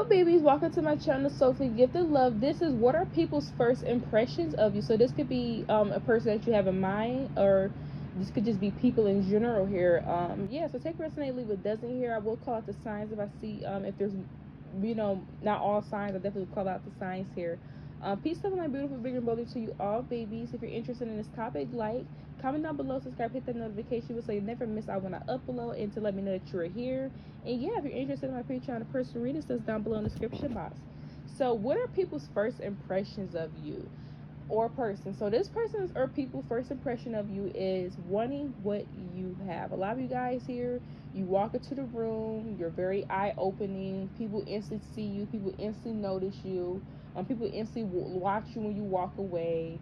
babies, welcome to my channel, Soulfully Gifted Love. This is what are people's first impressions of you. So this could be a person that you have in mind, or this could just be people in general here. Yeah, so take resonate, leave what doesn't here. I will call out the signs if I see if there's, not all signs. I definitely call out the signs here. Peace, love, and light, beautiful, big and boldly to you all, babies. If you're interested in this topic, like, comment down below, subscribe, hit that notification bell so you never miss out when I upload, and to let me know that you're here. And yeah, if you're interested in my Patreon, the personal reading says down below in the description box. So what are people's first impressions of you or person? So this person's or people's first impression of you is wanting what you have. A lot of you guys here, you walk into the room, you're very eye-opening. People instantly see you. People instantly notice you. People instantly watch you when you walk away.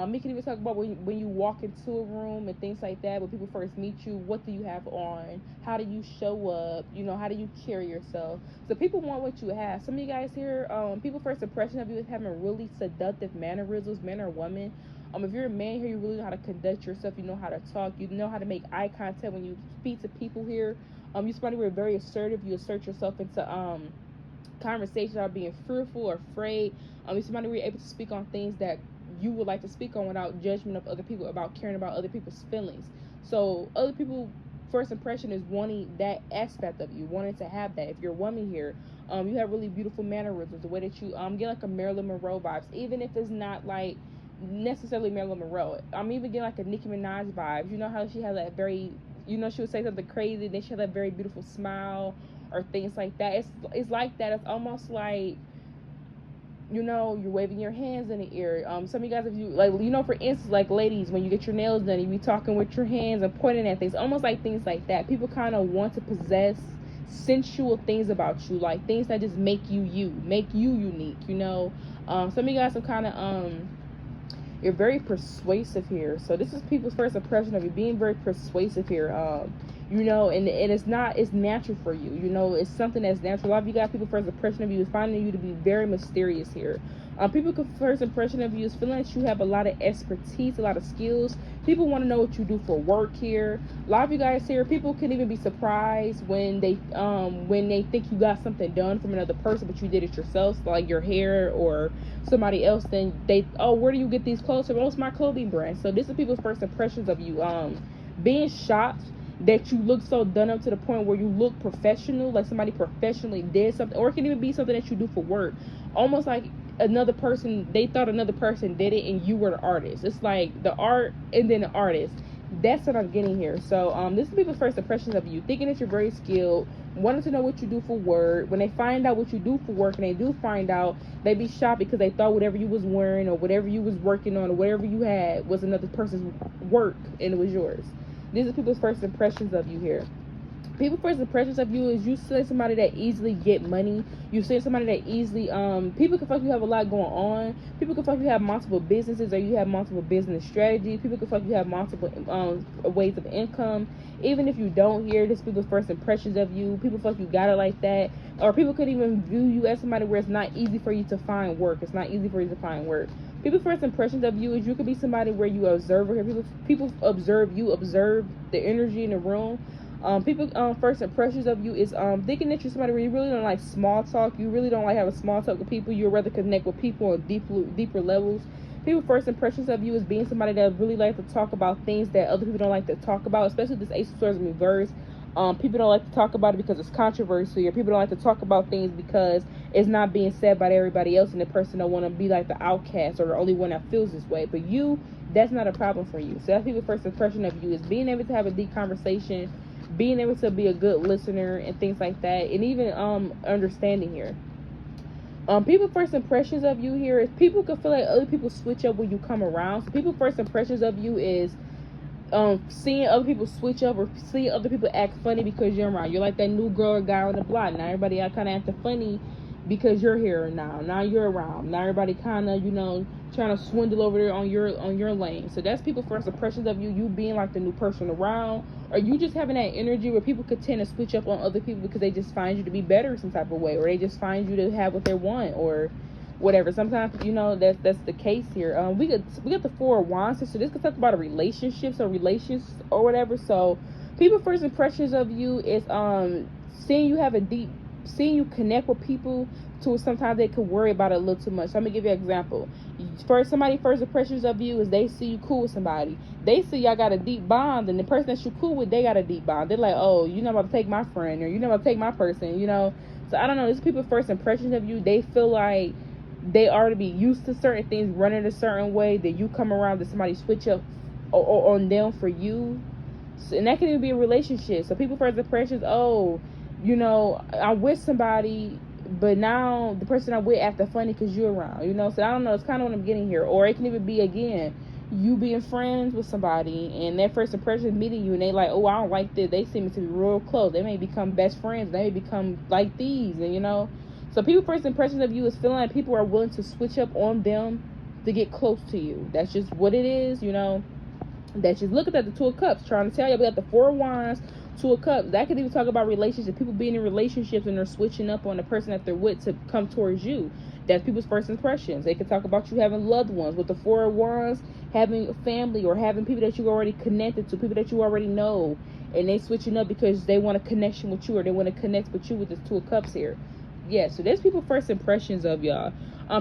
We can even talk about when you walk into a room and things like that. When people first meet you, what do you have on? How do you show up? How do you carry yourself? So people want what you have. Some of you guys here, people's first impression of you is having really seductive mannerisms, man or woman. If you're a man here, you really know how to conduct yourself. You know how to talk. You know how to make eye contact when you speak to people here. You're somebody who are very assertive. You assert yourself into conversations without being fearful or afraid. You're somebody who are able to speak on things that you would like to speak on without judgment of other people, about caring about other people's feelings. So other people first impression is wanting that aspect of you, wanting to have that. If you're a woman here, you have really beautiful mannerisms, the way that you get like a Marilyn Monroe vibes, even if it's not like necessarily Marilyn Monroe. I'm even getting like a Nicki Minaj vibes. You know how she has that very, she would say something crazy, then she had that very beautiful smile or things like that. It's like that. It's almost like, you're waving your hands in the air. Some of you guys, if you like, for instance, like ladies, when you get your nails done, you be talking with your hands and pointing at things, almost like things like that. People kind of want to possess sensual things about you, like things that just make you unique. Some of you guys are kind of you're very persuasive here. So this is people's first impression of you, being very persuasive here. And it's natural for you. It's something that's natural. A lot of you guys, people's first impression of you is finding you to be very mysterious here. People's first impression of you is feeling that you have a lot of expertise, a lot of skills. People want to know what you do for work here. A lot of you guys here, people can even be surprised when they think you got something done from another person, but you did it yourself, like your hair or somebody else. Then where do you get these clothes from? Oh, it's my clothing brand. So this is people's first impressions of you. Being shocked that you look so done up to the point where you look professional, like somebody professionally did something, or it can even be something that you do for work, almost like they thought another person did it and you were the artist. It's like the art and then the artist. That's what I'm getting here. So this is people's first impressions of you, thinking that you're very skilled, wanting to know what you do for work. When they find out what you do for work, and they do find out, they be shocked because they thought whatever you was wearing or whatever you was working on or whatever you had was another person's work and it was yours. These are people's first impressions of you here. People's first impressions of you is you see somebody that easily get money. You see somebody that easily, people can fuck you have a lot going on. People can fuck you have multiple businesses, or you have multiple business strategies. People can fuck you have multiple ways of income. Even if you don't hear this, people's first impressions of you, people fuck you got it like that. Or people could even view you as somebody where it's not easy for you to find work. It's not easy for you to find work. People's first impressions of you is you could be somebody where you observe here. People observe you, observe the energy in the room. People first impressions of you is thinking that you're somebody where you really don't like small talk. You really don't like having small talk with people. You'd rather connect with people on deeper levels. People's first impressions of you is being somebody that really like to talk about things that other people don't like to talk about, especially this Ace of Swords in reverse. People don't like to talk about it because it's controversial, or people don't like to talk about things because it's not being said by everybody else, and the person don't want to be like the outcast or the only one that feels this way. But you, that's not a problem for you. So that's people's first impression of you, is being able to have a deep conversation, being able to be a good listener and things like that, and even understanding here. People's first impressions of you here is people can feel like other people switch up when you come around. So people's first impressions of you is seeing other people switch up, or seeing other people act funny because you're around. You're like that new girl or guy on the block. Now everybody kind of acting funny because you're here now. Now you're around. Now everybody kind of, trying to swindle over there on your lane. So that's people's first impressions of you. You being like the new person around, or you just having that energy where people could tend to switch up on other people because they just find you to be better some type of way, or they just find you to have what they want, or whatever. Sometimes that's the case here. We got the Four of Wands, so this could talk about a relationships or relations or whatever. So people's first impressions of you is seeing you connect with people to sometimes they could worry about it a little too much. So I'm gonna give you an example. First impressions of you is they see you cool with somebody. They see y'all got a deep bond, and the person that you cool with, they got a deep bond. They're like, oh, you're not about to take my friend, or you're not about to take my person, you know. So I don't know. These people's first impressions of you, they feel like they already be used to certain things running a certain way. That you come around, that somebody switch up on them for you. So, and that can even be a relationship. So people first impressions, oh, you know, I'm with somebody, but now the person I'm with acting funny because you're around, you know. So I don't know, it's kind of what I'm getting here. Or it can even be, again, you being friends with somebody and their first impression is meeting you, and they like, oh, I don't like this. They seem to be real close. They may become best friends. They may become like these, and you know. So people's first impressions of you is feeling like people are willing to switch up on them to get close to you. That's just what it is, you know. That's just looking at the Two of Cups, trying to tell you. We got the Four of Wands, Two of Cups. That could even talk about relationships. People being in relationships and they're switching up on the person that they're with to come towards you. That's people's first impressions. They could talk about you having loved ones. With the Four of Wands, having a family or having people that you already connected to, people that you already know, and they switching up because they want a connection with you, or they want to connect with you with this Two of Cups here. Yeah, so there's people's first impressions of y'all.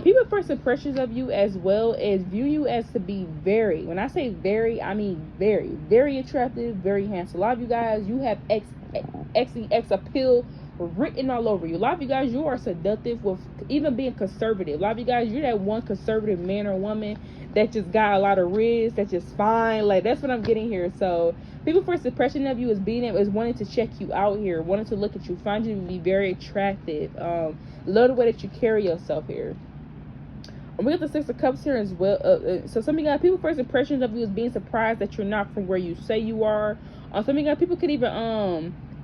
People's first impressions of you as well as view you as to be very, when I say very, I mean very, very attractive, very handsome. A lot of you guys, you have X appeal written all over you. A lot of you guys, you are seductive with even being conservative. A lot of you guys, you're that one conservative man or woman that just got a lot of riz, that's just fine. Like, that's what I'm getting here. So people's first impression of you is wanting to check you out here, wanting to look at you, find you to be very attractive. Love the way that you carry yourself here. And we got the Six of Cups here as well. So some of you guys, people's first impressions of you is being surprised that you're not from where you say you are. Some of you guys, people could even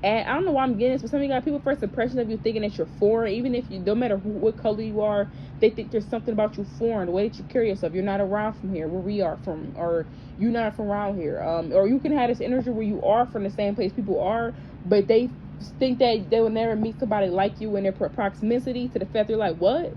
add, I don't know why I'm getting this, but some of you guys, people's first impressions of you thinking that you're foreign. Even if you, no matter what color you are, they think there's something about you foreign, the way that you carry yourself. You're not around from here, where we are from, or you're not from around here. Or you can have this energy where you are from the same place people are, but they think that they will never meet somebody like you in their proximity to the fact they're like, what?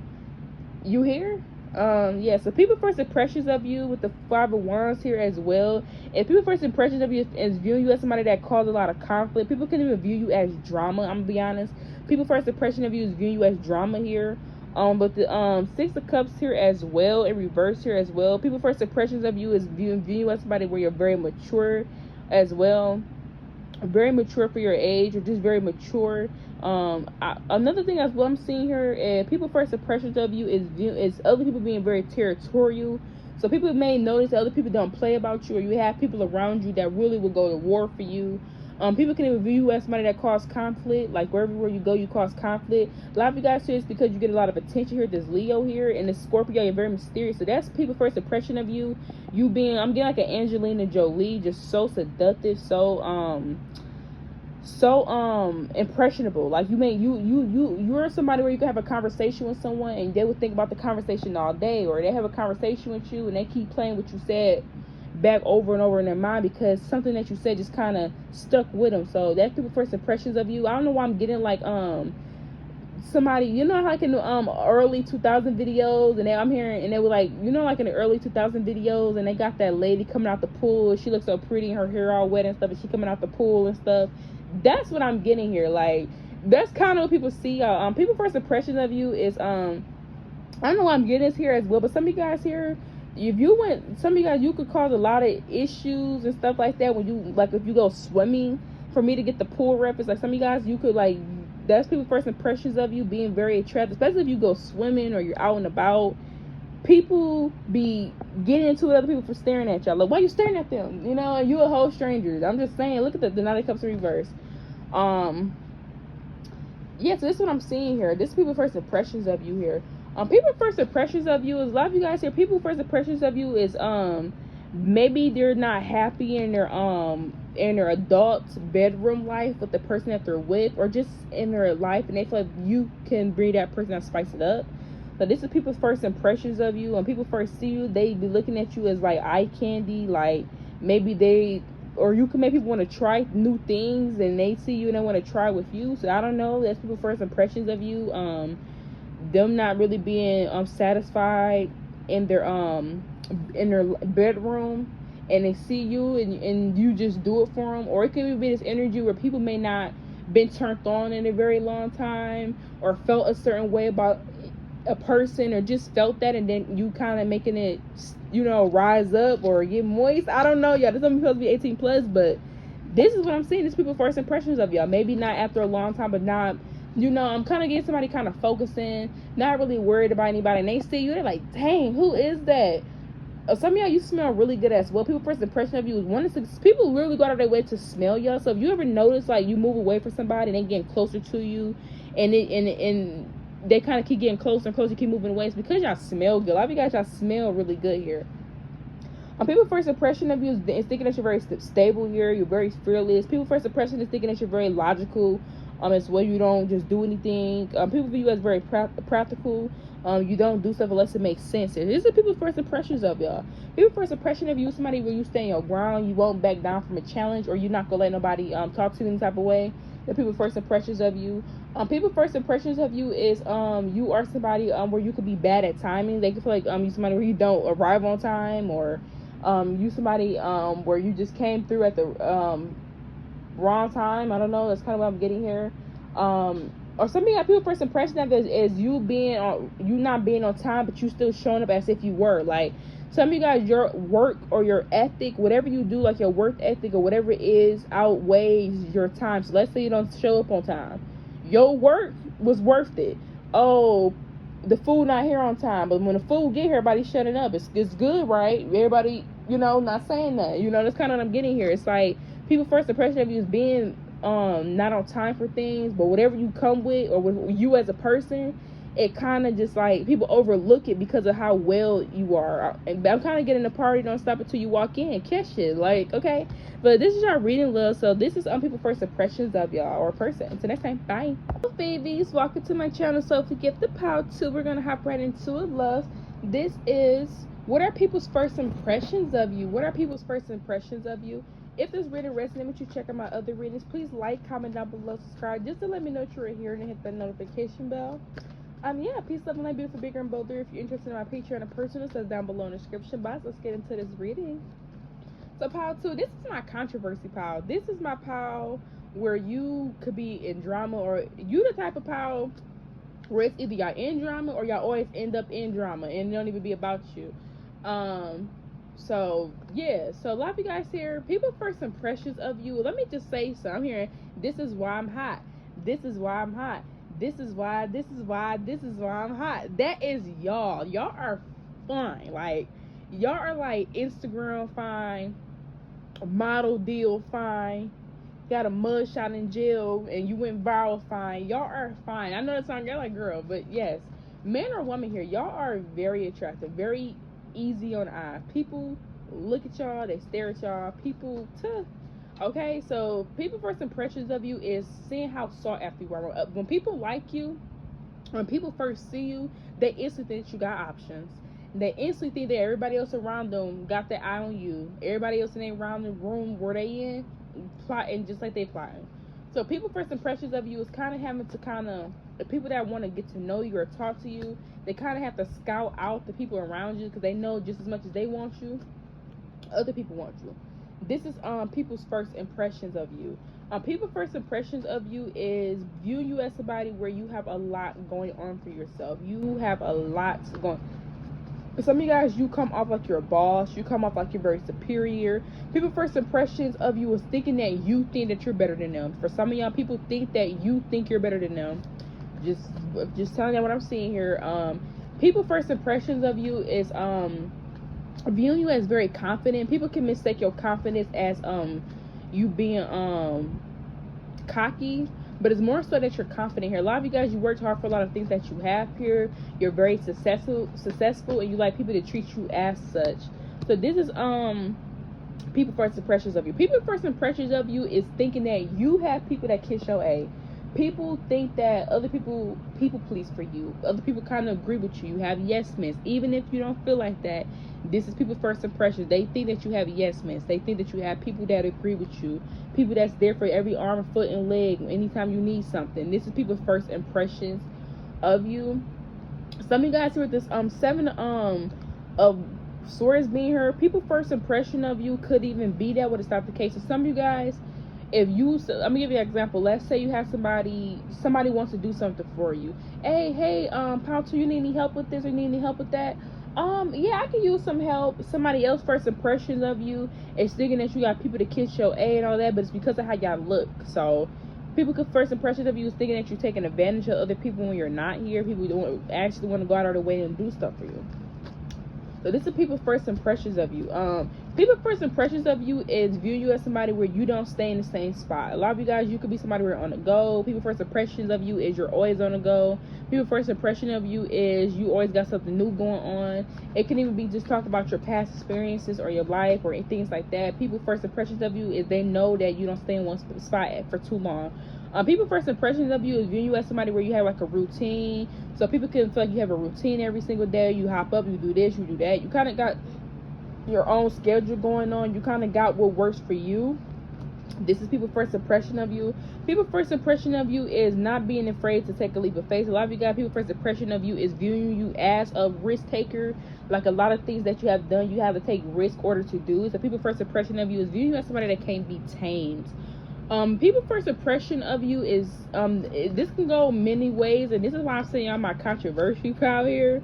You here? Yeah, so people first impressions of you with the Five of Wands here as well. And people first impressions of you is viewing you as somebody that caused a lot of conflict. People can even view you as drama, I'm gonna be honest. People first impression of you is viewing you as drama here. But the Six of Cups here as well, in reverse here as well. People first impressions of you is viewing you as somebody where you're very mature as well. Very mature for your age, or just very mature. Another thing as well I'm seeing here, people first impressions of you is other people being very territorial. So people may notice that other people don't play about you, or you have people around you that really will go to war for you. People can even view you as somebody that causes conflict. Like everywhere you go, you cause conflict. A lot of you guys here is because you get a lot of attention here. This Leo here and this Scorpio, you're very mysterious. So that's people's first impression of you. You being, I'm getting like an Angelina Jolie, just so seductive, so impressionable. Like you're somebody where you can have a conversation with someone and they would think about the conversation all day, or they have a conversation with you and they keep playing what you said back over and over in their mind because something that you said just kind of stuck with them. So that's people's first impressions of you. I don't know why I'm getting like somebody, you know, like in the early 2000 videos, and I'm hearing, and they were like, you know, like in the early 2000 videos, and they got that lady coming out the pool. She looks so pretty, and her hair all wet and stuff, and she coming out the pool and stuff. That's what I'm getting here. Like, that's kind of what people see. People first impression of you is I don't know why I'm getting this here as well, but some of you guys here, if you went, some of you guys, you could cause a lot of issues and stuff like that when you, like, if you go swimming. For me to get the pool reference, like some of you guys, you could, like, that's people's first impressions of you being very attractive, especially if you go swimming or you're out and about. People be getting into it, other people for staring at y'all. Like, why you staring at them? You know, you a whole stranger. I'm just saying, look at the Nine of Cups in reverse. Yeah, so this is what I'm seeing here. This is people's first impressions of you here. People's first impressions of you is, a lot of you guys here, people's first impressions of you is maybe they're not happy in their adult bedroom life with the person that they're with, or just in their life, and they feel like you can bring that person and spice it up. So this is people's first impressions of you. When people first see you, they be looking at you as like eye candy. Like maybe they, or you can make people want to try new things, and they see you and they want to try with you. So I don't know, that's people's first impressions of you. Them not really being satisfied in their bedroom, and they see you and you just do it for them. Or it could be this energy where people may not been turned on in a very long time, or felt a certain way about a person, or just felt that, and then you kind of making it, you know, rise up or get moist. I don't know, y'all. This doesn't supposed to be 18 plus, but this is what I'm seeing. This people's first impressions of y'all. Maybe not after a long time, but now, you know, I'm kind of getting somebody kind of focusing, not really worried about anybody, and they see you, they're like, dang, who is that? Some of y'all, you smell really good as well. People's first impression of you is one to six. People really go out of their way to smell y'all. So if you ever notice, like, you move away from somebody and they getting closer to you, and they kind of keep getting closer and closer, keep moving away, it's because y'all smell good. A lot of you guys, y'all smell really good here. People's first impression of you is thinking that you're very stable here. You're very fearless. People's first impression is thinking that you're very logical. As well, you don't just do anything. People view you as very practical. You don't do stuff unless it makes sense. These are people's first impressions of y'all. People's first impression of you is somebody where you stand your ground. You won't back down from a challenge, or you're not gonna let nobody talk to you any type of way. The people's first impressions of you. People's first impressions of you is you are somebody where you could be bad at timing. They could feel like you somebody where you don't arrive on time, or you somebody where you just came through at the wrong time. I don't know. That's kind of what I'm getting here. Or something that people first impression of is you not being on time, but you still showing up as if you were. Like, some of you guys, your work or your ethic, whatever you do, like your work ethic or whatever it is, outweighs your time. So let's say you don't show up on time. Your work was worth it. Oh, the food not here on time, but when the food get here, everybody's shutting up. It's good, right? Everybody, you know, not saying that. You know, that's kind of what I'm getting here. It's like, people first impression of you is being not on time for things, but whatever you come with, or with you as a person, it kind of just like people overlook it because of how well you are. And I'm kind of getting the party, don't stop until you walk in, catch it, like, okay. But this is our reading, love. So this is people first impressions of y'all or person. Until next time, bye. Hello, babies, welcome to my channel, Soulfully Gifted Part 2. We're gonna hop right into it, love. This is, what are people's first impressions of you? What are people's first impressions of you? If this reading resonates with you, check out my other readings. Please like, comment down below, subscribe, just to let me know that you're here, and hit the notification bell. Yeah, peace, love, and light, beautiful, bigger, and bolder. If you're interested in my Patreon and personal, it says down below in the description box. Let's get into this reading. So, pile 2, this is my controversy pile. This is my pile where you could be in drama, or you the type of pile where it's either y'all in drama or y'all always end up in drama, and it don't even be about you. So yeah, so a lot of you guys here, people first impressions of you, let me just say, so I'm hearing, this is why I'm hot, this is why I'm hot, this is why I'm hot. That is y'all are fine. Like, y'all are like Instagram fine, model deal fine, got a mugshot in jail and you went viral fine. Y'all are fine. I know that sounds like girl, but yes, man or woman here, y'all are very attractive, very easy on the eye. People look at y'all, they stare at y'all. People, okay, so people first impressions of you is seeing how sought after you are. When people like you, when people first see you, they instantly think that you got options. They instantly think that everybody else around them got their eye on you. Everybody else in their around the room where they in, plotting just like they plotting. So people first impressions of you is kind of having to the people that want to get to know you or talk to you, they kind of have to scout out the people around you, because they know just as much as they want you, other people want you. This is people's first impressions of you. People's first impressions of you is viewing you as somebody where you have a lot going on for yourself. You have a lot going. Some of you guys, you come off like you're a boss. You come off like you're very superior. People first impressions of you is thinking that you think that you're better than them. For some of y'all, people think that you think you're better than them. Just telling you what I'm seeing here. People first impressions of you is viewing you as very confident. People can mistake your confidence as you being cocky, but it's more so that you're confident here. A lot of you guys, you worked hard for a lot of things that you have here. You're very successful, and you like people to treat you as such. So this is people first impressions of you. People first impressions of you is thinking that you have people that kiss your A. People think that other people please for you. Other people kind of agree with you. You have yes men. Even if you don't feel like that, this is people's first impressions. They think that you have yes men. They think that you have people that agree with you. People that's there for every arm, foot, and leg anytime you need something. This is people's first impressions of you. Some of you guys here with this seven of swords being here, people's first impression of you could even be that, but it's not the case. So some of you guys, if you, so let me give you an example. Let's say you have somebody wants to do something for you. Hey, Pound 2, you need any help with this or need any help with that? Yeah, I can use some help. Somebody else first impressions of you is thinking that you got people to kiss your A and all that, but it's because of how y'all look. So people could first impressions of you is thinking that you're taking advantage of other people when you're not here. People don't actually want to go out of their way and do stuff for you. So this is people's first impressions of you. People's first impressions of you is view you as somebody where you don't stay in the same spot. A lot of you guys, you could be somebody where you're on the go. People's first impressions of you is you're always on the go. People's first impression of you is you always got something new going on. It can even be just talk about your past experiences or your life or things like that. People's first impressions of you is they know that you don't stay in one spot for too long. People's first impressions of you is viewing you as somebody where you have like a routine. So people can feel like you have a routine every single day. You hop up, you do this, you do that. You kind of got your own schedule going on. You kind of got what works for you. This is people's first impression of you. People's first impression of you is not being afraid to take a leap of faith. A lot of you guys, people's first impression of you is viewing you as a risk taker. Like a lot of things that you have done, you have to take risk in order to do. So people's first impression of you is viewing you as somebody that can't be tamed. People's first impression of you is this can go many ways, and this is why I'm saying y'all my controversy crowd here.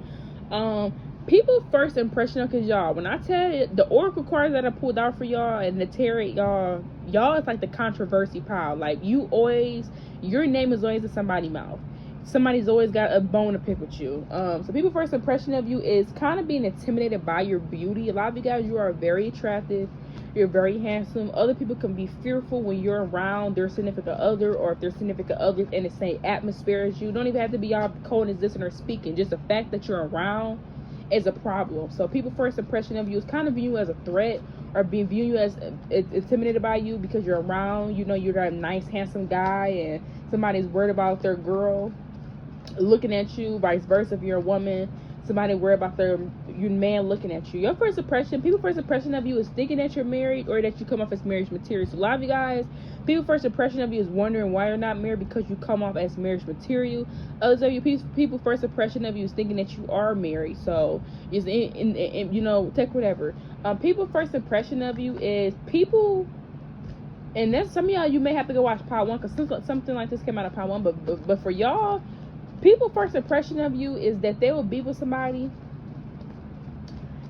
People's first impression of, cause y'all, when I tell you the oracle cards that I pulled out for y'all and the tarot, y'all is like the controversy pile. Like you always, your name is always in somebody's mouth. Somebody's always got a bone to pick with you. So people's first impression of you is kind of being intimidated by your beauty. A lot of you guys, you are very attractive. You're very handsome. Other people can be fearful when you're around their significant other, or if their significant other in the same atmosphere as you. Don't even have to be all cold as this or speaking. Just the fact that you're around is a problem. So people's first impression of you is kind of view you as a threat, or view you as intimidated by you because you're around. You know, you're that nice, handsome guy, and somebody's worried about their girl looking at you. Vice versa, if you're a woman, somebody worried about your man looking at you. Your first impression, people's first impression of you is thinking that you're married or that you come off as marriage material. So a lot of you guys, people's first impression of you is wondering why you're not married because you come off as marriage material. Others of you, people's first impression of you is thinking that you are married. So it's in you know, take whatever. People's first impression of you is people, and that's some of y'all, you may have to go watch part 1 because something like this came out of part 1. But for y'all, people's first impression of you is that they will be with somebody,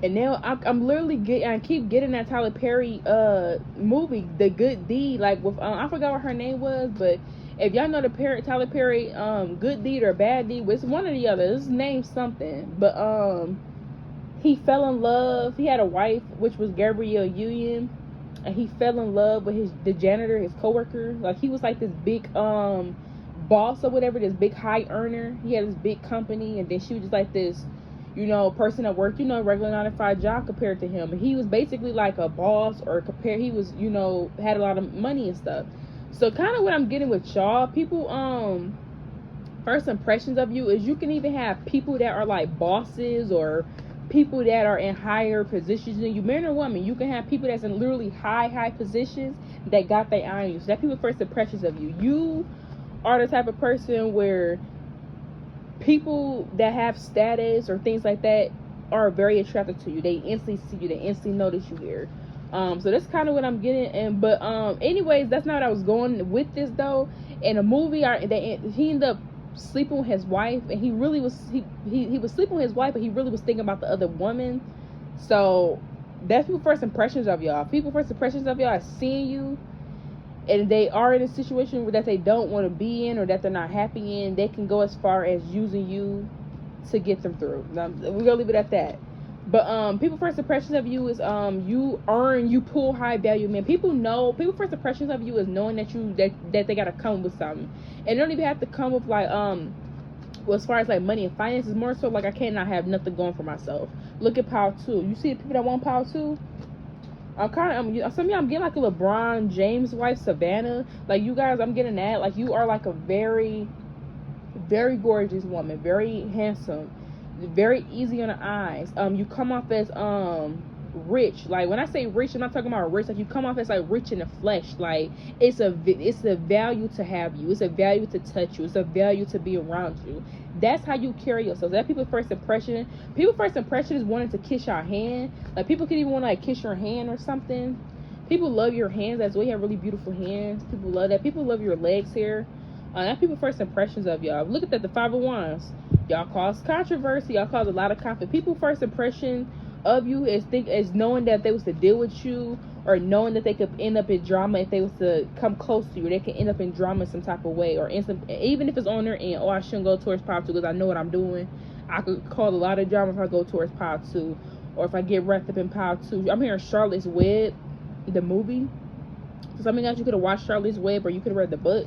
and I'm literally I keep getting that Tyler Perry movie, The Good Deed, like with I forgot what her name was, but if y'all know the Tyler Perry Good Deed or Bad Deed, it's one or the other. It's named something, but he fell in love. He had a wife, which was Gabrielle Union, and he fell in love with the janitor, his coworker. Like he was like this big boss or whatever, this big high earner. He had this big company, and then she was just like this, you know, person at work, you know, regular 9-to-5 job compared to him. And he was basically like a boss, or he was, you know, had a lot of money and stuff. So kind of what I'm getting with y'all, people, first impressions of you is you can even have people that are like bosses, or people that are in higher positions than you, man or woman. You can have people that's in literally high positions that got their eye on you. So that's people's first impressions of you. You are the type of person where people that have status or things like that are very attracted to you. They instantly see you. They instantly notice you here. So that's kind of what I'm getting. And but anyways, that's not what I was going with this though. In a movie, he ended up sleeping with his wife, and he really was he was sleeping with his wife, but he really was thinking about the other woman. So that's people's first impressions of y'all. People's first impressions of y'all is seeing you, and they are in a situation that they don't want to be in, or that they're not happy in. They can go as far as using you to get them through. Now, we're gonna leave it at that. But people's first impressions of you is you pull high value men. People's first impressions of you is knowing that they gotta come with something, and they don't even have to come with like well, as far as like money and finances, more so like I cannot have nothing going for myself. Look at Power 2. You see the people that want Power 2? Some of y'all, I'm getting like a LeBron James wife, Savannah. Like you guys, I'm getting that. Like you are like a very, very gorgeous woman, very handsome, very easy on the eyes. You come off as rich. Like when I say rich, I'm not talking about rich. Like you come off as like rich in the flesh. Like it's a value to have you. It's a value to touch you. It's a value to be around you. That's how you carry yourself. That's people's first impression. People's first impression is wanting to kiss your hand. Like people can even want to like kiss your hand or something. People love your hands as well. You have really beautiful hands. People love that. People love your legs here. That's people's first impressions of y'all. Look at that, the 5 of Wands. Y'all cause controversy. Y'all cause a lot of conflict. People's first impression of you is knowing that if they was to deal with you, or knowing that they could end up in drama if they was to come close to you. They can end up in drama in some type of way, or even if it's on their end. Oh, I shouldn't go towards power 2 because I know what I'm doing. I could cause a lot of drama if I go towards power 2, or if I get wrapped up in power 2. I'm hearing Charlotte's Web, the movie. So some of you guys, you could have watched Charlotte's Web, or you could have read the book.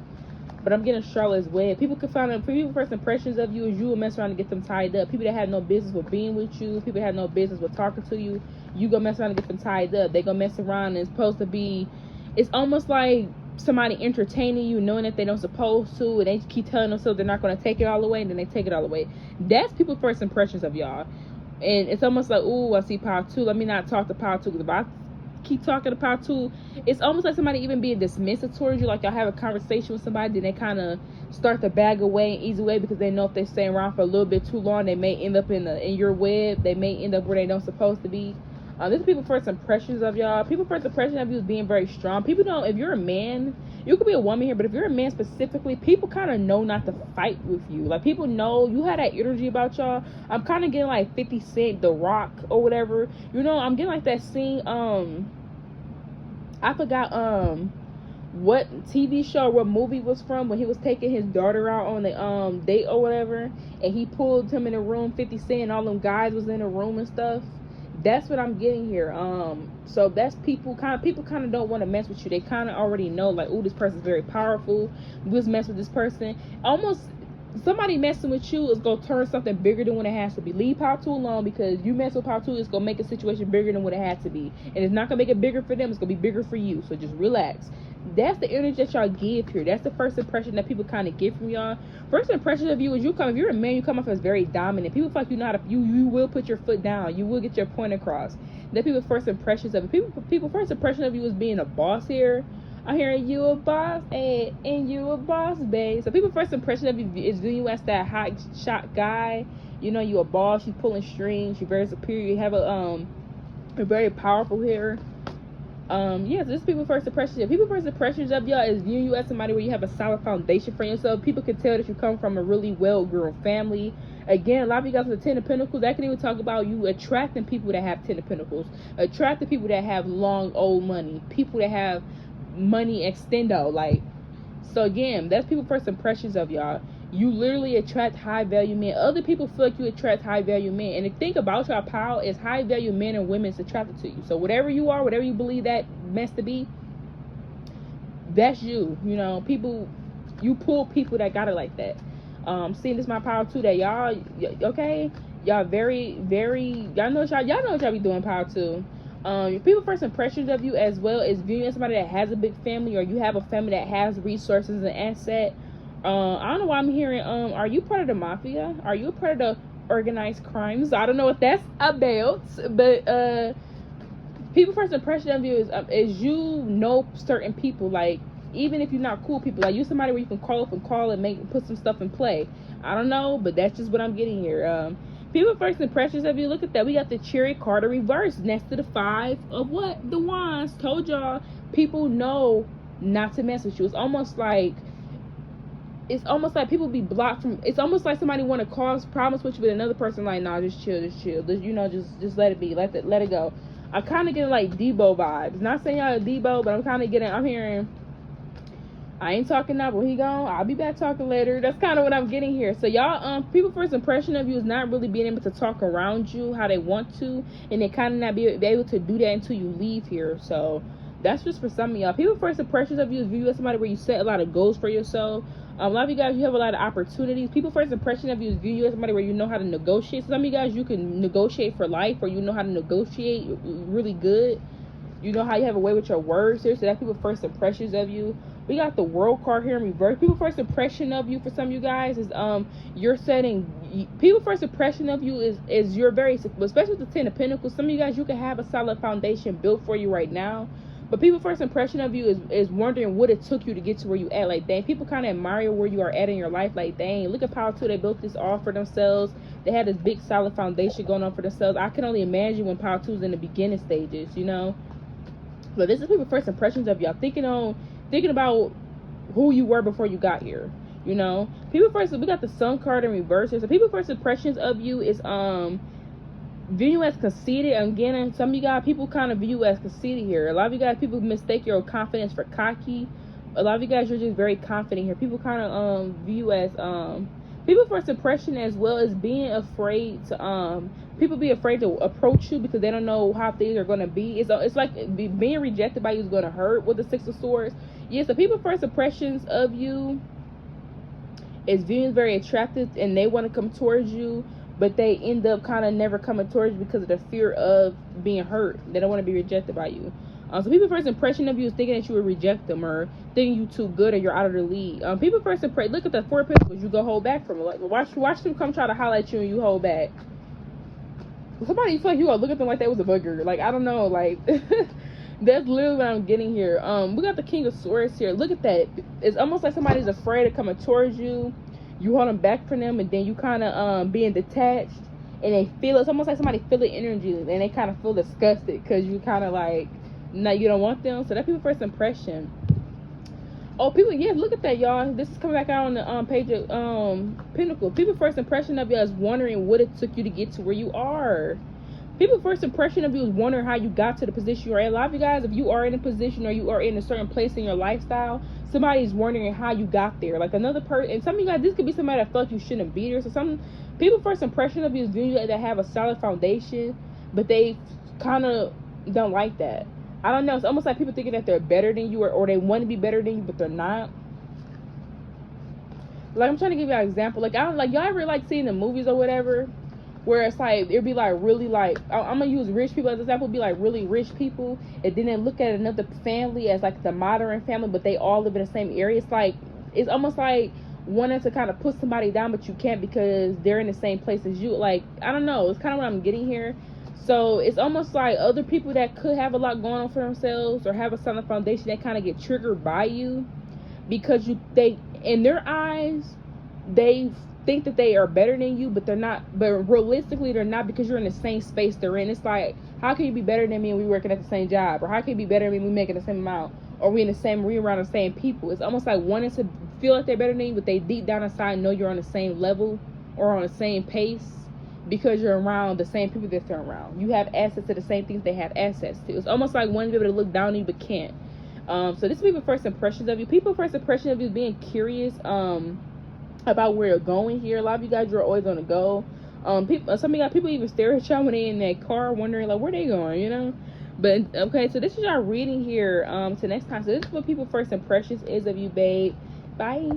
But I'm getting Charlotte's Web. People could find out, people first impressions of you is you will mess around and get them tied up. People that have no business with being with you, people that have no business with talking to you, you gonna mess around and get them tied up. They gonna mess around, and it's supposed to be, it's almost like somebody entertaining you, knowing that they don't supposed to, and they keep telling themselves they're not gonna take it all away, and then they take it all away. That's people's first impressions of y'all. And it's almost like, ooh, I see power 2. Let me not talk to power 2, because if I keep talking to power 2, it's almost like somebody even being dismissive towards you. Like y'all have a conversation with somebody, then they kind of start to bag away and ease away, because they know if they stay around for a little bit too long, they may end up in your web. They may end up where they don't supposed to be. This is people's first impressions of y'all. People's first impression of you is being very strong. People don't, if you're a man, you could be a woman here, but if you're a man specifically, people kind of know not to fight with you. Like, people know you have that energy about y'all. I'm kind of getting like 50 Cent, The Rock, or whatever. You know, I'm getting like that scene, I forgot what TV show, what movie was from, when he was taking his daughter out on the date or whatever, and he pulled him in a room, 50 Cent, and all them guys was in a room and stuff. That's what I'm getting here. So that's people kind of don't want to mess with you. They kind of already know, like, oh, this person's very powerful. We just mess with this person. Almost somebody messing with you is gonna turn something bigger than what it has to be. Leave power 2 alone, because you mess with power 2, it's gonna make a situation bigger than what it had to be, and it's not gonna make it bigger for them. It's gonna be bigger for you. So just relax. That's the energy that y'all give here. That's the first impression that people kind of get from y'all. First impression of you is if you're a man, you come off as very dominant. People feel like you know how to, you will put your foot down. You will get your point across. That people's first impressions of it. People first impression of you is being a boss here. I'm hearing you a boss, and you a boss, babe. So people's first impression of you is viewing you as that hot shot guy. You know, you a boss. You pulling strings. You're very superior. You have you're very powerful here. Yeah, so this is people's first impressions. People's first impressions of y'all is viewing you as somebody where you have a solid foundation for yourself. People can tell that you come from a really well-grown family. Again, a lot of you guys with the 10 of Pentacles, that can even talk about you attracting people that have 10 of Pentacles, attracting people that have long old money, people that have money extendo. Like, so again, that's people's first impressions of y'all. You literally attract high value men. Other people feel like you attract high value men. And the thing about y'all power is high value men and women is attracted to you. So whatever you are, whatever you believe that meant to be, that's you. You know, people, you pull people that got it like that. Seeing this my power too, that y'all, okay, y'all very, very, y'all know what y'all be doing power too. People's first impressions of you as well is viewing as somebody that has a big family, or you have a family that has resources and asset. I don't know why I'm hearing, are you part of the mafia? Are you a part of the organized crimes? I don't know what that's about, but people's first impression of you is you know certain people. Like, even if you're not cool people, like, you somebody where you can call up and put some stuff in play. I don't know, but that's just what I'm getting here. People's first impressions of you, look at that. We got the Chariot card reversed next to the 5 of what? The Wands. Told y'all, people know not to mess with you. It's almost like people be blocked from, it's almost like somebody want to cause problems with you, but another person like, nah, just chill. Just, you know, just let it be. Let it go. I'm kind of getting like Debo vibes. Not saying y'all are Debo, but I'm hearing, I ain't talking now, but he gone. I'll be back talking later. That's kind of what I'm getting here. So y'all, people's first impression of you is not really being able to talk around you how they want to, and they kind of not be able to do that until you leave here. So that's just for some of y'all. People's first impressions of you is view as somebody where you set a lot of goals for yourself. A lot of you guys, you have a lot of opportunities. People's first impression of you is view you as somebody where you know how to negotiate. Some of you guys, you can negotiate for life, or you know how to negotiate really good. You know how you have a way with your words here. So that's people's first impressions of you. We got the World card here in reverse. People's first impression of you for some of you guys is you're setting. People's first impression of you is you're very, especially with the 10 of Pentacles. Some of you guys, you can have a solid foundation built for you right now. But people's first impression of you is wondering what it took you to get to where you at. Like, dang, people kind of admire where you are at in your life. Like, dang, look at Power 2. They built this all for themselves. They had this big solid foundation going on for themselves. I can only imagine when Power 2 is in the beginning stages, you know. But this is people's first impressions of y'all, thinking about who you were before you got here. You know, people first, we got the Sun card in reverse here. So people first impressions of you is view you as conceited. Again, some of you guys, people kind of view you as conceited here. A lot of you guys, people mistake your confidence for cocky. A lot of you guys, you're just very confident here. People kind of view you as people first impression, as well as being afraid to people be afraid to approach you because they don't know how things are going to be. It's like being rejected by you is going to hurt with the Six of Swords. Yeah, so people first impressions of you is viewing very attractive, and they want to come towards you, but they end up kind of never coming towards you because of the fear of being hurt. They don't want to be rejected by you. So people's first impression of you is thinking that you would reject them, or thinking you too good, or you're out of the league. People first impression, look at the Four of Pentacles, you go hold back from it. Like, watch them come try to holler at you and you hold back. Somebody, you feel like you gonna look at them like they was a bugger. Like, I don't know, like that's literally what I'm getting here. We got the King of Swords here. Look at that. It's almost like somebody's afraid of coming towards you. You hold them back from them, and then you kind of being detached, and they feel, it's almost like somebody feel the energy, and they kind of feel disgusted because you kind of like, no, you don't want them. So that's people's first impression. Oh, people, yeah, look at that, y'all. This is coming back out on the page of Pentacles. People's first impression of you is wondering what it took you to get to where you are. People's first impression of you is wondering how you got to the position you're in. A lot of you guys, if you are in a position or you are in a certain place in your lifestyle, somebody's wondering how you got there. Like another person, and some of you guys, this could be somebody that felt you shouldn't be there. So some people first impression of you is viewing you that have a solid foundation, but they kind of don't like that. I don't know. It's almost like people thinking that they're better than you, or they want to be better than you, but they're not. Like, I'm trying to give you an example. Like, I don't, like, y'all ever like seeing the movies or whatever, where it's like, it'd be like really like, I'm gonna use rich people as an example. It'd be like really rich people, and then they look at another family as like the modern family, but they all live in the same area. It's like, it's almost like wanting to kind of put somebody down, but you can't because they're in the same place as you. Like, I don't know. It's kind of what I'm getting here. So it's almost like other people that could have a lot going on for themselves or have a solid foundation, that kind of get triggered by you because they in their eyes, they think that they are better than you, but they're not. But realistically, they're not, because you're in the same space they're in. It's like, how can you be better than me and we working at the same job? Or how can you be better than me and we making the same amount? Or we around the same people? It's almost like wanting to feel like they're better than you, but they deep down inside know you're on the same level or on the same pace, because you're around the same people that they're around. You have access to the same things they have access to. It's almost like wanting to be able to look down on you but can't. So this is people's first impressions of you. People's first impression of you is being curious about where you're going here. A lot of you guys, you're always on the go. People, some of you guys, people even stare at y'all when they're in that car, wondering like where they going, you know. But okay, so this is y'all reading here. So next time, so this is what people's first impressions is of you, babe. Bye.